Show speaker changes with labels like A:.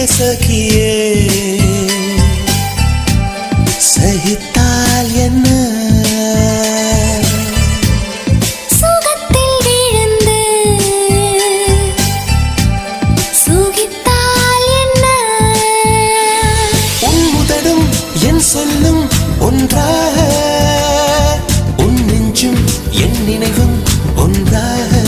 A: சகியே சகித்தால் என்ன
B: சுகத்தில் விழுந்து சுகித்தால் என்ன
A: உன் முதடும் என் சொல்லும் ஒன்றாக உன் நெஞ்சும் என் நினைவும் ஒன்றாக